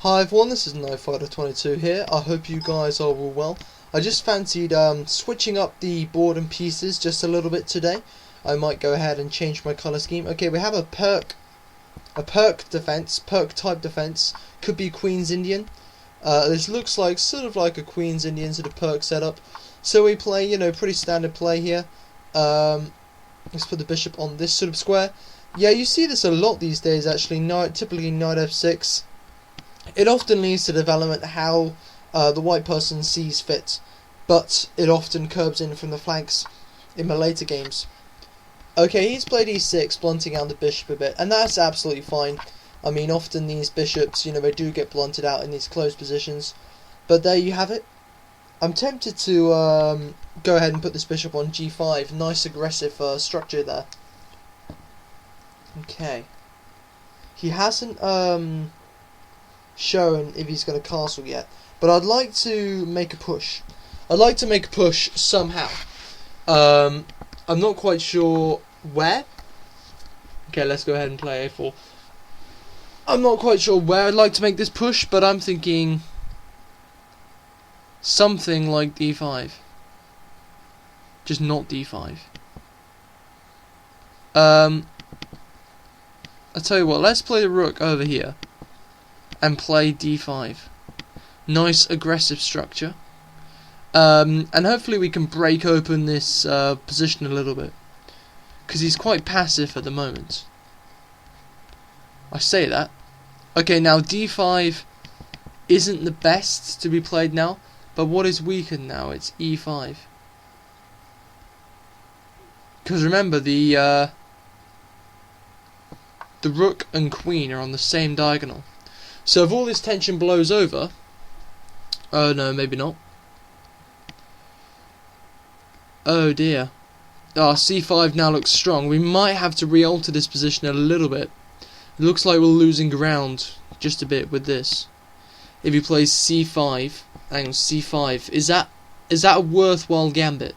Hi everyone, this is KnifeFighter22 here. I hope you guys are all well. I just fancied switching up the board and pieces just a little bit today. I might go ahead and change my colour scheme. Okay, we have a pirk defense, pirk type defense. Could be Queen's Indian. This looks like sort of like a Queen's Indian sort of pirk setup. So we play, you know, pretty standard play here. Let's put the bishop on this sort of square. Yeah, you see this a lot these days actually. Typically knight f6. It often leads to development how the white person sees fit, but it often curbs in from the flanks in my later games. Okay, he's played e6, blunting out the bishop a bit, and that's absolutely fine. I mean, often these bishops, you know, they do get blunted out in these closed positions, but there you have it. I'm tempted to go ahead and put this bishop on g5. Nice aggressive structure there. Okay. He hasn't shown if he's going to castle yet, but I'd like to make a push. I'd like to make a push somehow. I'm not quite sure where. Okay, let's go ahead and play a4. I'm not quite sure where I'd like to make this push, but I'm thinking something like d5. Just not d5. I'll tell you what, let's play the rook over here and play d5. Nice aggressive structure. And hopefully we can break open this position a little bit, because he's quite passive at the moment. I say that. Okay, now d5 isn't the best to be played now, but what is weakened now? It's e5. Because remember, the rook and queen are on the same diagonal. So if all this tension blows over... Oh no, maybe not. Oh dear. c5 now looks strong. We might have to re-alter this position a little bit. It looks like we're losing ground just a bit with this. If he plays c5, hang on, c5, is that a worthwhile gambit?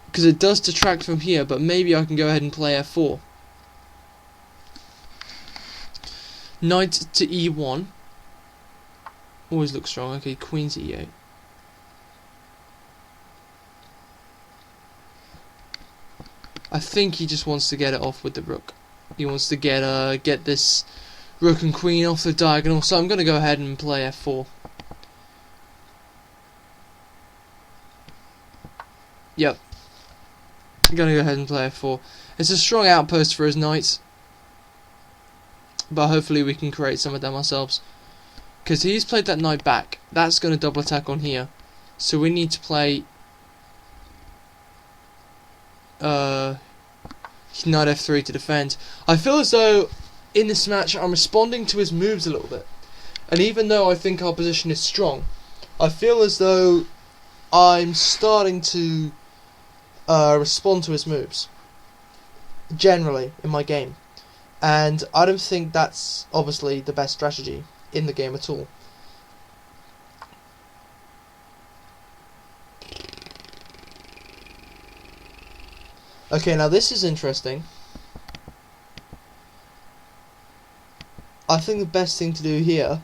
Because it does detract from here, but maybe I can go ahead and play f4. Knight to e1. Always looks strong. Okay, queen to e8. I think he just wants to get it off with the rook. He wants to get this rook and queen off the diagonal, so I'm going to go ahead and play f4. Yep. I'm going to go ahead and play f4. It's a strong outpost for his knight, but hopefully we can create some of them ourselves. Because he's played that knight back. That's going to double attack on here. So we need to play knight f3 to defend. I feel as though in this match I'm responding to his moves a little bit. And even though I think our position is strong, I feel as though I'm starting to respond to his moves. Generally, in my game. And I don't think that's obviously the best strategy in the game at all. Okay, now this is interesting. I think the best thing to do here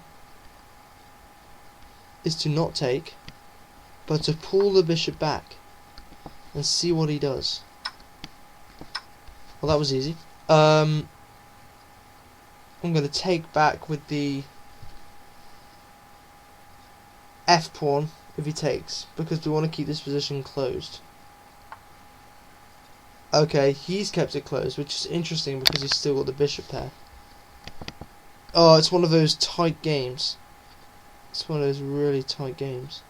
is to not take, but to pull the bishop back and see what he does. Well, that was easy. I'm going to take back with the f pawn if he takes, because we want to keep this position closed. Okay, he's kept it closed, which is interesting because he's still got the bishop there. Oh, it's one of those tight games. It's one of those really tight games.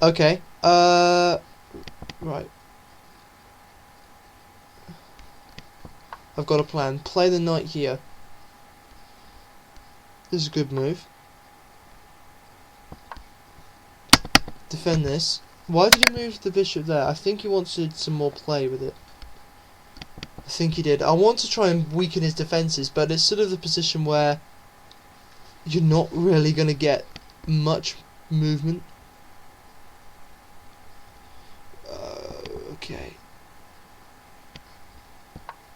Okay, right. I've got a plan. Play the knight here. This is a good move. Defend this. Why did he move the bishop there? I think he wanted some more play with it. I think he did. I want to try and weaken his defences, but it's sort of the position where you're not really going to get much movement. Okay.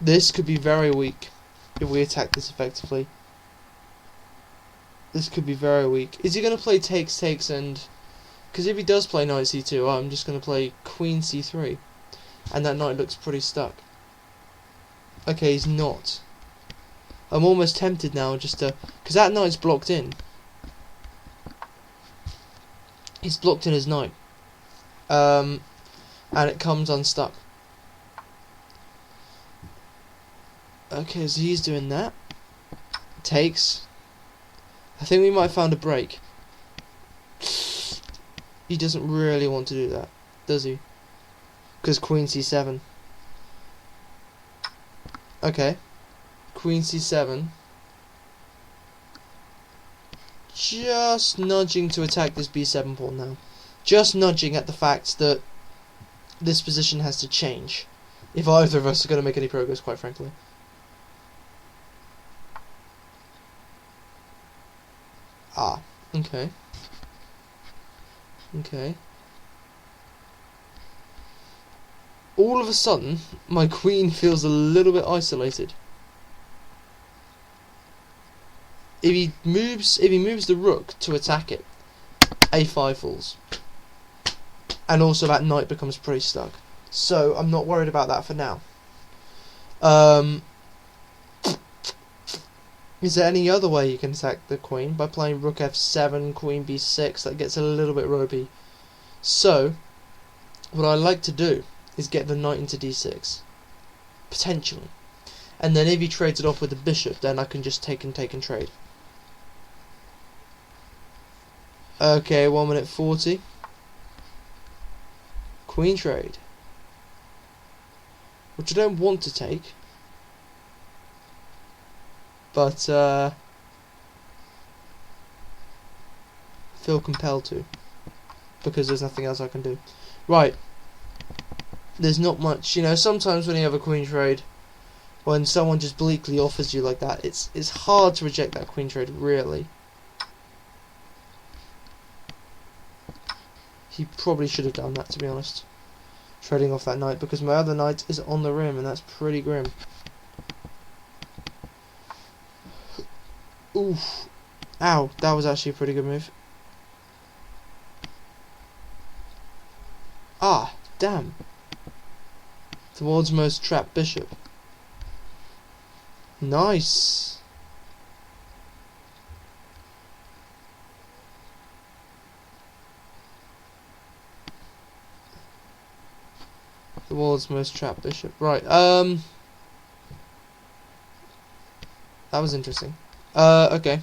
This could be very weak if we attack this effectively. This could be very weak. Is he going to play takes, and... Because if he does play knight c2, I'm just going to play queen c3. And that knight looks pretty stuck. Okay, he's not. I'm almost tempted now just to... Because that knight's blocked in. He's blocked in his knight. And it comes unstuck. Okay, so he's doing that. Takes. I think we might have found a break. He doesn't really want to do that, does he? Because queen c7. Okay. Queen c7. Just nudging to attack this b7 pawn now. Just nudging at the fact that this position has to change. If either of us are going to make any progress, quite frankly. Ah, okay. Okay. All of a sudden, my queen feels a little bit isolated. If he moves the rook to attack it, a5 falls. And also that knight becomes pretty stuck. So I'm not worried about that for now. Is there any other way you can attack the queen? By playing rook f7, queen b6, that gets a little bit ropey. So, what I like to do is get the knight into d6. Potentially. And then if he trades it off with the bishop, then I can just take and trade. Okay, 1 minute 40. Queen trade. Which I don't want to take. But, feel compelled to. Because there's nothing else I can do. Right. There's not much, you know, sometimes when you have a queen trade, when someone just bleakly offers you like that, it's hard to reject that queen trade, really. He probably should have done that, to be honest. Trading off that knight, because my other knight is on the rim, and that's pretty grim. Oof. Ow, that was actually a pretty good move. Ah, damn. The world's most trapped bishop. Nice. The world's most trapped bishop. Right, that was interesting. Okay.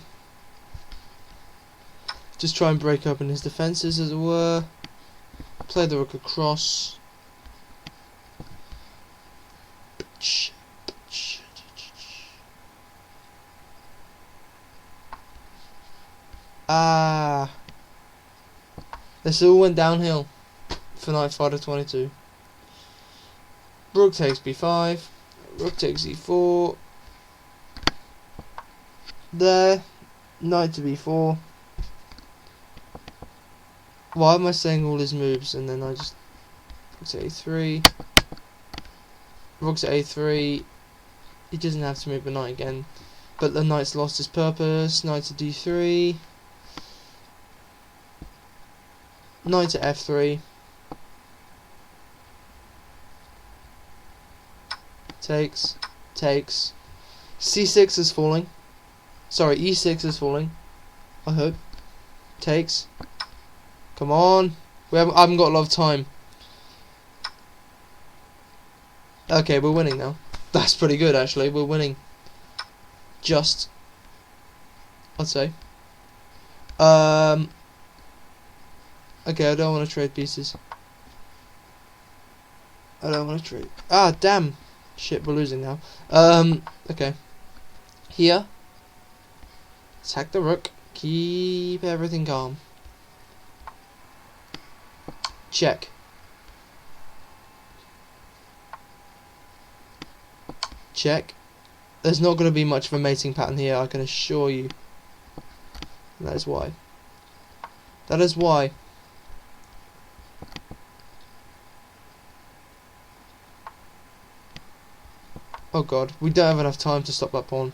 Just try and break open his defences, as it were. Play the rook across. Ah. This all went downhill for knight fighter 22. Rook takes b5. Rook takes e4. There. Knight to b4. Why am I saying all his moves and then I just... Rook to a3. Rook to a3. He doesn't have to move the knight again. But the knight's lost his purpose. Knight to d3. Knight to f3. Takes. Takes. c6 is falling. Sorry, e6 is falling. I hope. Takes. Come on. I haven't got a lot of time. Okay, we're winning now. That's pretty good, actually. We're winning. Just. I'd say. Okay, I don't want to trade pieces. I don't want to trade. Ah, damn. Shit, we're losing now. Okay. Here. Attack the rook. Keep everything calm. Check. Check. There's not going to be much of a mating pattern here, I can assure you. And that is why. That is why. Oh god, we don't have enough time to stop that pawn.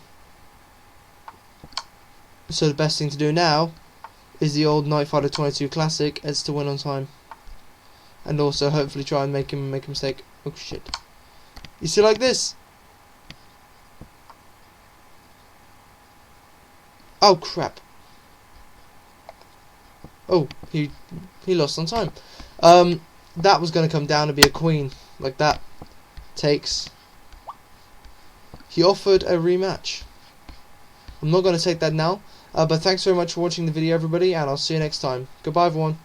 So the best thing to do now is the old Knight Fighter 22 classic. It's to win on time, and also hopefully try and make him make a mistake. Oh shit! You see, like this. Oh crap! Oh, he lost on time. That was going to come down to be a queen like that. Takes. He offered a rematch. I'm not going to take that now. But thanks very much for watching the video, everybody, and I'll see you next time. Goodbye, everyone.